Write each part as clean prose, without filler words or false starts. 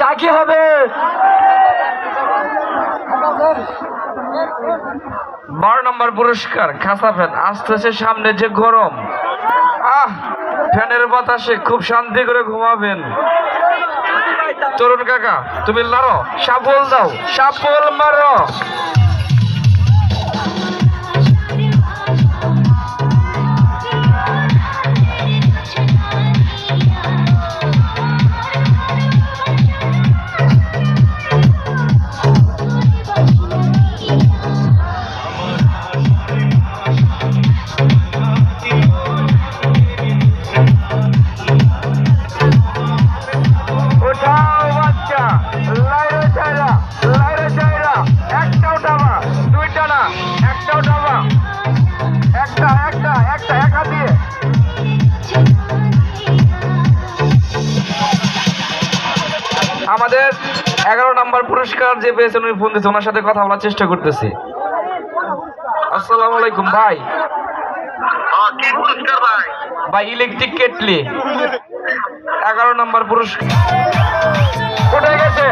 যা কি হবে 12 নম্বর পুরস্কার খাসা ফ্যান। আসতেছে সামনে যে গরম, ফ্যানের বাতাসে খুব শান্তি করে ঘুমাবেন। তরুণ কাকা তুমি লারো, সাপল দাও, সাপল মারো। আমাদের 11 নম্বর পুরস্কার যে পেয়েছেন উনি ফোন দিয়েছে, ওনার সাথে কথা বলার চেষ্টা করতেছি। আসসালামু আলাইকুম ভাই। ভাই ইলেকট্রিক কেটলি 11 নম্বর পুরস্কার উঠে গেছে।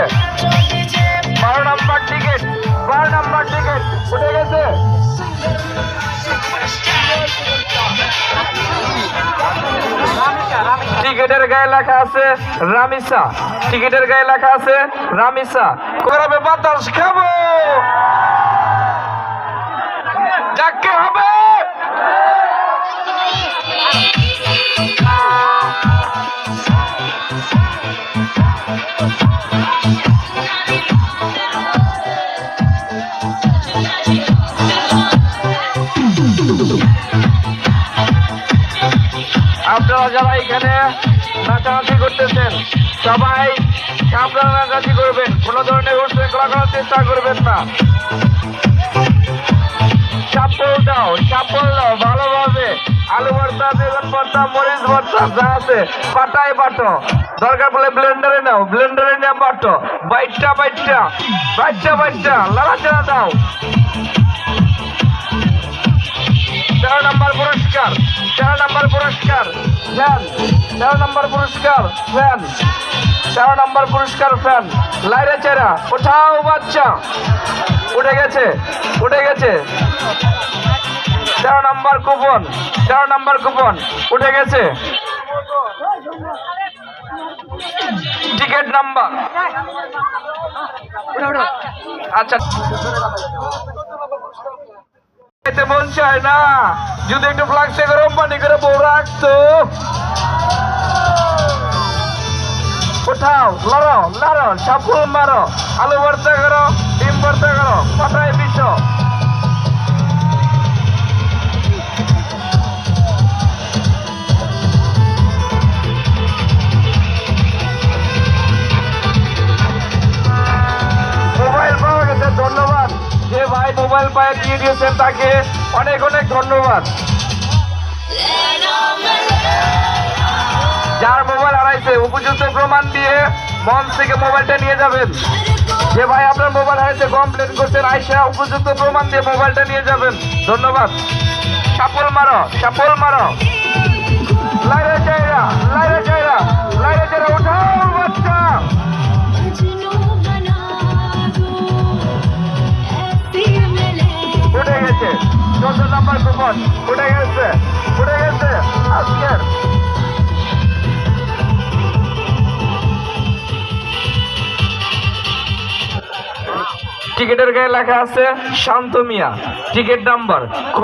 12 নম্বর টিকিট, 12 নম্বর টিকিট উঠে গেছে। টিকিটের গায়ে লেখা আছে রামিসা, টিকিটের গায়ে লেখা আছে রামিসা। করাবে বাতাস খাবো, যাকে হবে আপনারা যারা এখানে নাচানাচি করতেছেন সবাই আপনারা নাচানাচি করবেন, কোনো ধরনের উশৃঙ্খলা করার চেষ্টা করবেন না। সাপল দাও, সাপল দাও ভালোভাবে। আলু ভর্তা, বেগুন ভর্তা, মরিচ ভর্তা যা আছে পাটায় বাটো, দরকার পড়লে ব্লেন্ডারে নাও, ব্লেন্ডারে নিয়ে বাটো। বাইটটা বাইটটা বাইটটা বাইটটা লাড়াচাড়া দাও। 13 নম্বর পুরস্কার, 13 নম্বর পুরস্কার ফ্যান, 13 নম্বর পুরস্কার ফ্যান, 13 নম্বর পুরস্কার ফ্যান। লাইরে চেরা ওঠাও বাচ্চা, উঠে গেছে, উঠে গেছে। 13 নম্বর কুপন, 13 নম্বর কুপন উঠে গেছে। টিকিট নাম্বার আচ্ছা মন চায় না, যদি একটু ফ্লাক্সে গরম পানি করে বউ রাখতো। উঠাও, লড়ো লড়ো, সাপুল মারো, আলু ভর্তা করো, ডিম ভর্তা করো, পাটায় পিছো। মোবাইল পাওয়া গেছে, ধন্যবাদ। যে ভাই মোবাইল পায়ে দিয়ে দিয়েছেন তাকে অনেক অনেক ধন্যবাদ। যার মোবাইল হারাইছে উপযুক্ত প্রমাণ দিয়ে মঞ্চ থেকে মোবাইলটা নিয়ে যাবেন। যে ভাই আপনার মোবাইল হারাইছে কমপ্লেন করছেন, আইসা উপযুক্ত প্রমাণ দিয়ে মোবাইলটা নিয়ে যাবেন। ধন্যবাদ। সাপল মারো, সাপল মারো, লাইরে চাইরা, লাইরে চাইরা, লাইরে চাইরা ওঠাও বাচ্চা। উঠে গেছে 14 নম্বর কুপন, উঠে গেছে, উঠে গেছে আজকের। টিকিটের গায়ে লেখা আছে শান্ত মিয়া। টিকিট নাম্বার ক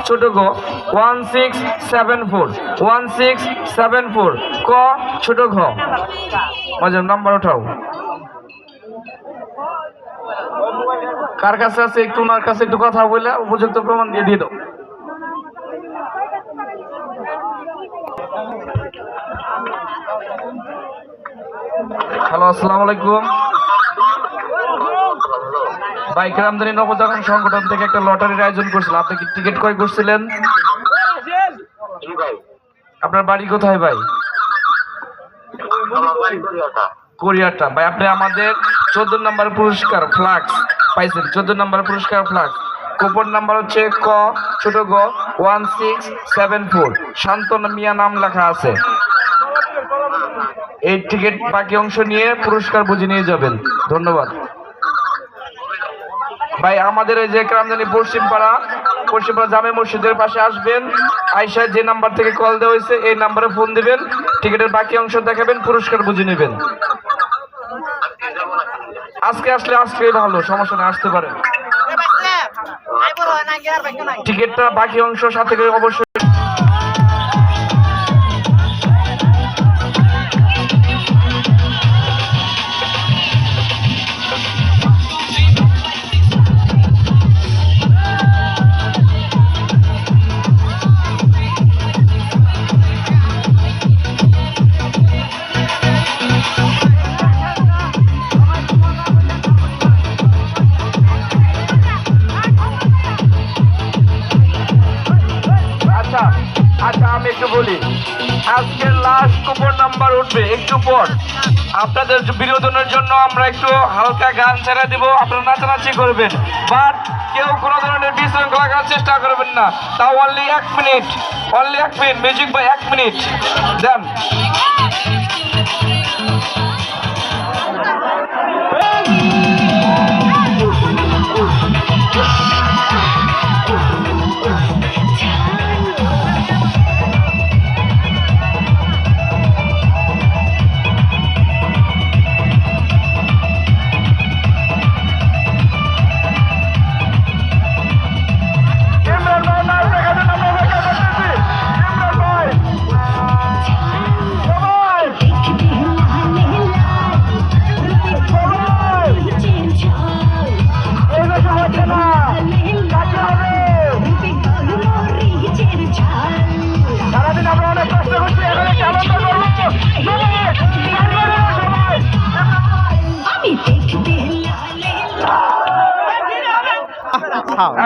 ছোট গ 1674, 1674 ক ছোট ঘ। মাঝে নাম্বার উঠাও। কার কাছে আছে একটু ওনার কাছে একটু কথা বলে উপযুক্ত প্রমাণ দিয়ে দিয়ে দাও। হ্যালো, আসসালামু আলাইকুম ভাই। কেরামদানি নবজাগরণ সংগঠন থেকে একটা লটারির আয়োজন করছিল, আপনি কি টিকিট ক্রয় করছিলেন? আপনার বাড়ি কোথায় ভাই? কোরিয়াটা ভাই। আপনি আমাদের 14 নম্বর পুরস্কার ফ্লাক্স পাইছেন, 14 নম্বর পুরস্কার ফ্লাক্স। কুপন নাম্বার হচ্ছে ক ছোট গ 1674। শান্তনু মিয়া নাম লেখা আছে। এই টিকিট বাকি অংশ নিয়ে পুরস্কার বুঝে নিয়ে যাবেন। ধন্যবাদ ভাই। আমাদের এই যে কামদানি পশ্চিমপাড়া জামে মসজিদের পাশে আসবেন, আয়শা যে নাম্বার থেকে কল দেওয়া হয়েছে এই নাম্বারে ফোন দিবেন, টিকিটের বাকি অংশ দেখাবেন, পুরস্কার বুঝে নেবেন। আজকে আসলে আজকেই ভালো, সমস্যা নেই, আসতে পারেন। টিকিটটা বাকি অংশ সাথে করে অবশ্যই। আচ্ছা আমি একটু বলি, আজকের লাস্ট কুপন নাম্বার উঠবে একটু পর। আপনাদের বিনোদনের জন্য আমরা একটু হালকা গান ছেড়ে দিব, আপনারা নাচানাচি করবেন, বাট কেউ কোনো ধরনের বিশৃঙ্খলা করার চেষ্টা করবেন না। তাও অনলি 1 মিনিট, মিউজিক বাই 1 মিনিট দেন।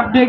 আপনি